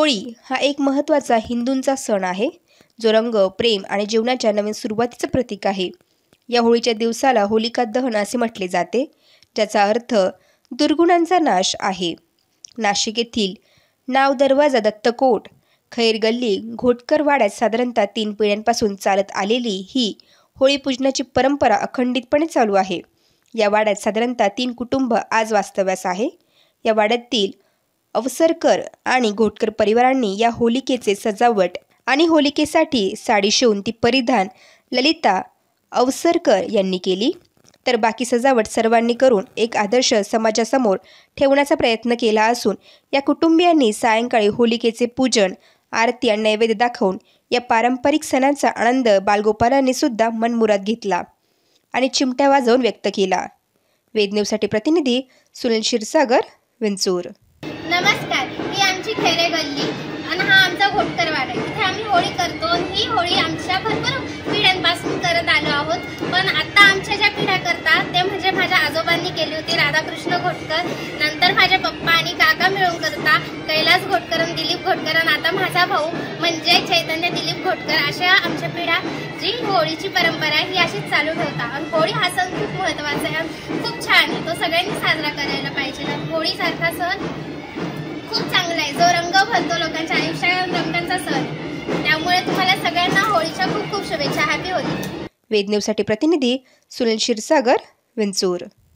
होळी हा एक महत्त्वाचा हिंदूंचा सण आहे, जो रंग, प्रेम आणि जीवनाच्या नवीन सुरुवातीचं प्रतीक आहे. या होळीच्या दिवसाला होलिका दहन असे म्हटले जाते, ज्याचा अर्थ दुर्गुणांचा नाश आहे. नाशिक येथील नाव दरवाजा दत्तकोट खैर गल्ली घोटकर वाड्यात साधारणतः 3 पिढ्यांपासून चालत आलेली ही होळी पूजनाची परंपरा अखंडितपणे चालू आहे. या वाड्यात साधारणतः 3 कुटुंब आज वास्तव्यास आहे. या वाड्यातील अवसरकर आणि घोटकर परिवारांनी या होलिकेचे सजावट आणि होलिकेसाठी साडी शिवून ती परिधान ललिता अवसरकर यांनी केली, तर बाकी सजावट सर्वांनी करून एक आदर्श समाजासमोर ठेवण्याचा प्रयत्न केला असून या कुटुंबियांनी सायंकाळी होलिकेचे पूजन, आरती आणि नैवेद्य दाखवून या पारंपरिक सणांचा आनंद बालगोपालांनी सुद्धा मनमुराद घेतला आणि चिमट्या वाजवून व्यक्त केला. वेद न्यूजसाठी प्रतिनिधी सुनील क्षीरसागर, विंचूर. नमस्कार, ही आमची खैरे गल्ली आणि हा आमचा घोटकर वाडा. इथे आम्ही होळी करतो. ही होळी आमच्या भरपूर पिढ्यांपासून करत आलो आहोत, पण आता आमच्या ज्या पिढ्या करतात ते म्हणजे माझ्या आजोबांनी केली होती, राधाकृष्ण घोटकर. नंतर माझे पप्पा आणि काका मिळून करता, कैलास घोटकर आणि दिलीप घोटकर, आणि आता माझा भाऊ म्हणजे चैतन्य दिलीप घोटकर. अशा आमच्या पिढ्या जी होळीची परंपरा आहे ही अशीच चालू ठेवतात. आणि होळी हा सण खूप महत्त्वाचा आहे, खूप छान आहे. तो सगळ्यांनी साजरा करायला पाहिजे. होळीसारखा सण खूप चांगला आहे, जो रंग भरतो लोकांच्या आयुष्यात, रंगांचा सण. त्यामुळे तुम्हाला सगळ्यांना होळीच्या खूप खूप शुभेच्छा. हॅपी होळी. वेद न्यूजसाठी प्रतिनिधी सुनील क्षीरसागर, विंचूर.